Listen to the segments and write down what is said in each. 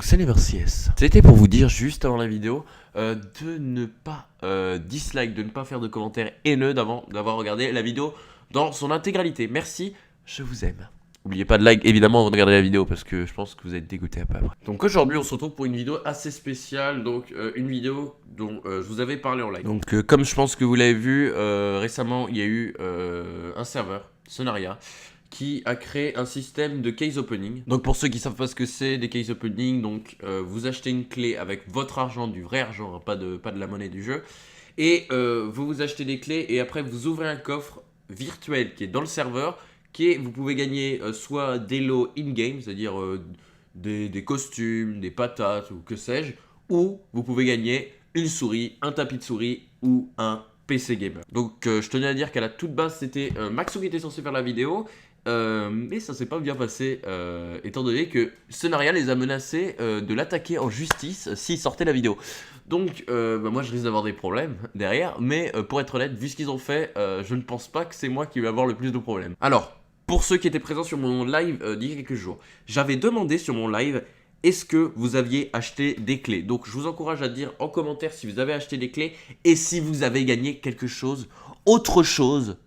Donc c'est NeverCS. C'était pour vous dire juste avant la vidéo de ne pas dislike, de ne pas faire de commentaires haineux d'avoir regardé la vidéo dans son intégralité. Merci, je vous aime. N'oubliez pas de like évidemment avant de regarder la vidéo parce que je pense que vous êtes dégoûté à peu près. Donc aujourd'hui on se retrouve pour une vidéo assez spéciale, donc une vidéo dont je vous avais parlé en live. Donc comme je pense que vous l'avez vu, récemment il y a eu un serveur, Sonaria, qui a créé un système de case opening. Donc pour ceux qui savent pas ce que c'est des case opening, donc vous achetez une clé avec votre argent, du vrai argent, hein, pas de la monnaie du jeu, et vous achetez des clés et après vous ouvrez un coffre virtuel qui est dans le serveur, vous pouvez gagner soit des lots in-game, c'est-à-dire des costumes, des patates ou que sais-je, ou vous pouvez gagner une souris, un tapis de souris ou un PC gamer. Donc je tenais à dire qu'à la toute base c'était Maxo qui était censé faire la vidéo, mais ça s'est pas bien passé étant donné que Sonaria les a menacés de l'attaquer en justice s'il sortait la vidéo. Donc moi je risque d'avoir des problèmes derrière, mais pour être honnête, vu ce qu'ils ont fait, je ne pense pas que c'est moi qui vais avoir le plus de problèmes. Alors, pour ceux qui étaient présents sur mon live d'il y a quelques jours, j'avais demandé sur mon live est-ce que vous aviez acheté des clés. Donc je vous encourage à dire en commentaire si vous avez acheté des clés et si vous avez gagné quelque chose, autre chose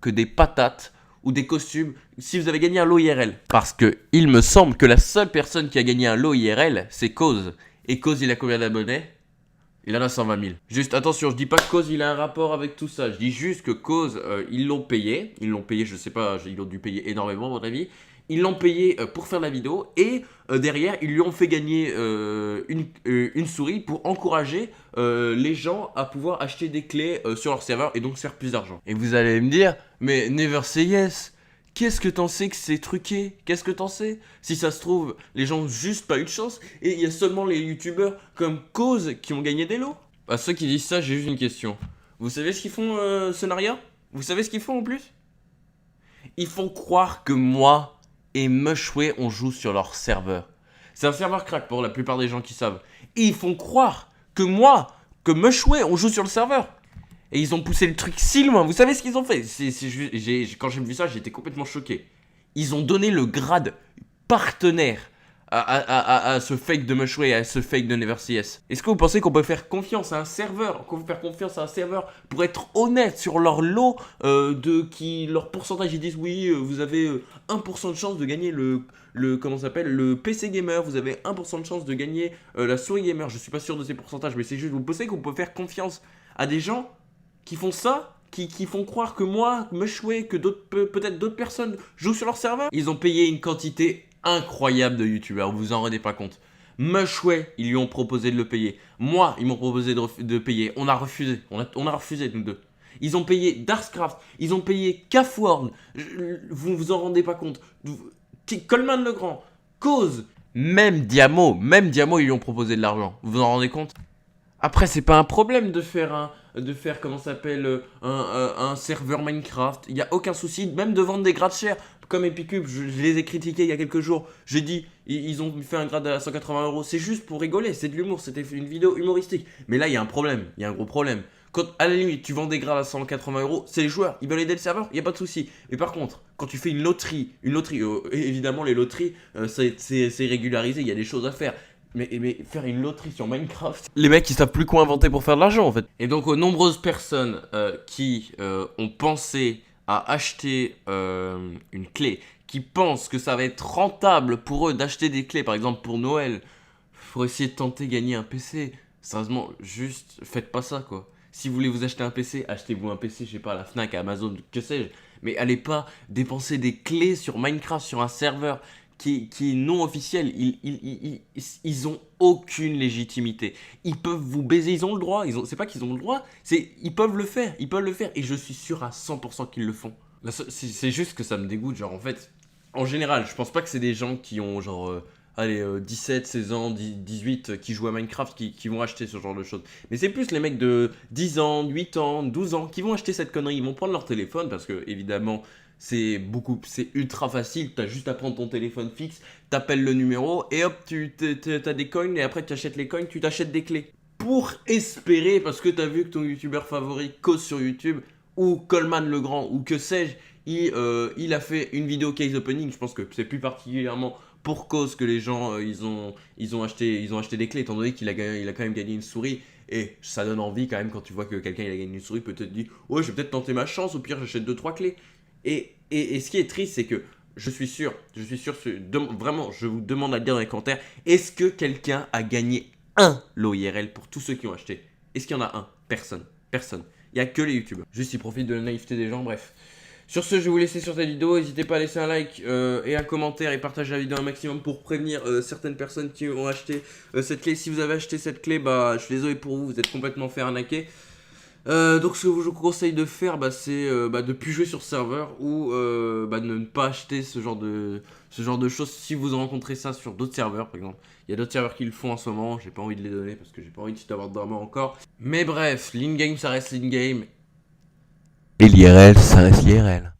que des patates ou des costumes, si vous avez gagné un lot IRL. Parce que il me semble que la seule personne qui a gagné un lot IRL, c'est Cause. Et Cause, il a combien d'abonnés? Il en a 120 000. Juste attention, je dis pas que Cause il a un rapport avec tout ça. Je dis juste que Cause, ils l'ont payé. Ils l'ont payé, je sais pas, ils ont dû payer énormément à mon avis. Ils l'ont payé pour faire la vidéo et derrière ils lui ont fait gagner une souris pour encourager les gens à pouvoir acheter des clés sur leur serveur et donc faire plus d'argent. Et vous allez me dire, mais NeverCS, qu'est-ce que t'en sais que c'est truqué? Qu'est-ce que t'en sais? Si ça se trouve, les gens ont juste pas eu de chance et il y a seulement les youtubeurs comme Cause qui ont gagné des lots. À ceux qui disent ça, j'ai juste une question. Vous savez ce qu'ils font, Sonaria? Vous savez ce qu'ils font en plus? Ils font croire que moi et Mushway on joue sur leur serveur. C'est un serveur crack pour la plupart des gens qui savent. Et ils font croire que moi, que Mushway on joue sur le serveur. Et ils ont poussé le truc si loin. Vous savez ce qu'ils ont fait? Quand j'ai vu ça, j'étais complètement choqué. Ils ont donné le grade partenaire à ce fake de Mushway, à ce fake de NeverCS. Est-ce que vous pensez qu'on peut faire confiance à un serveur, pour être honnête sur leur lot leur pourcentage? Ils disent oui, vous avez 1% de chance de gagner le PC gamer, vous avez 1% de chance de gagner la souris gamer. Je suis pas sûr de ces pourcentages, mais c'est juste, vous pensez qu'on peut faire confiance à des gens qui font ça, qui font croire que moi, Mushway, que peut-être d'autres personnes jouent sur leur serveur? Ils ont payé une quantité incroyable de youtubeurs, vous vous en rendez pas compte. Mushway, ils lui ont proposé de le payer. Moi, ils m'ont proposé de payer. On a refusé. On a refusé, nous deux. Ils ont payé Darkscraft. Ils ont payé Cafworld. Vous vous en rendez pas compte. Coleman Legrand. Cause. Même Diamo, ils lui ont proposé de l'argent. Vous vous en rendez compte? Après, c'est pas un problème de faire comment ça s'appelle, un serveur Minecraft. Il n'y a aucun souci, même de vendre des grades chers. Comme Epicube, je les ai critiqués il y a quelques jours. J'ai dit, ils ont fait un grade à 180 €. C'est juste pour rigoler, c'est de l'humour, c'était une vidéo humoristique. Mais là, il y a un problème, il y a un gros problème. Quand, à la limite, tu vends des grades à 180 €, c'est les joueurs, ils veulent aider le serveur, il n'y a pas de souci. Mais par contre, quand tu fais une loterie, évidemment, les loteries, c'est régularisé, il y a des choses à faire. Mais faire une loterie sur Minecraft, les mecs ils savent plus quoi inventer pour faire de l'argent en fait. Et donc aux nombreuses personnes qui ont pensé à acheter une clé, qui pensent que ça va être rentable pour eux d'acheter des clés, par exemple pour Noël, pour essayer de tenter de gagner un PC, sérieusement, juste faites pas ça quoi. Si vous voulez vous acheter un PC, achetez-vous un PC, je sais pas, à la Fnac, à Amazon, que sais-je. Mais allez pas dépenser des clés sur Minecraft, sur un serveur qui est non officiel. Ils ont aucune légitimité. Ils peuvent vous baiser, ils ont le droit. C'est pas qu'ils ont le droit, ils peuvent le faire. Et je suis sûr à 100% qu'ils le font. C'est juste que ça me dégoûte. Genre en fait, en général, je pense pas que c'est des gens qui ont genre 17, 16 ans, 18 qui jouent à Minecraft qui vont acheter ce genre de choses. Mais c'est plus les mecs de 10 ans, 8 ans, 12 ans qui vont acheter cette connerie. Ils vont prendre leur téléphone parce que évidemment c'est ultra facile, t'as juste à prendre ton téléphone fixe, t'appelles le numéro et hop, t'as des coins et après tu achètes les coins, tu t'achètes des clés. Pour espérer, parce que t'as vu que ton youtubeur favori cause sur YouTube, ou Coleman Legrand, ou que sais-je, il a fait une vidéo case opening, je pense que c'est plus particulièrement pour cause que les gens ils ont acheté des clés, étant donné qu'il a quand même gagné une souris. Et ça donne envie quand même quand tu vois que quelqu'un il a gagné une souris, peut-être dit ouais, je vais peut-être tenter ma chance, au pire j'achète 2-3 clés. Et ce qui est triste, c'est que je suis sûr, vraiment, je vous demande à le dire dans les commentaires, est-ce que quelqu'un a gagné un lot IRL pour tous ceux qui ont acheté? Est-ce qu'il y en a un? Personne. Personne. Il n'y a que les youtubeurs. Juste ils profitent de la naïveté des gens, bref. Sur ce, je vais vous laisser sur cette vidéo. N'hésitez pas à laisser un like et un commentaire et partager la vidéo un maximum pour prévenir certaines personnes qui ont acheté cette clé. Si vous avez acheté cette clé, bah, je suis désolé pour vous, vous êtes complètement fait arnaquer. Donc ce que je vous conseille de faire, c'est de plus jouer sur serveur ou de ne pas acheter ce genre de choses si vous rencontrez ça sur d'autres serveurs par exemple. Il y a d'autres serveurs qui le font en ce moment, j'ai pas envie de les donner parce que j'ai pas envie d'avoir de drama encore. Mais bref, l'in-game ça reste l'in-game. Et l'IRL ça reste l'IRL.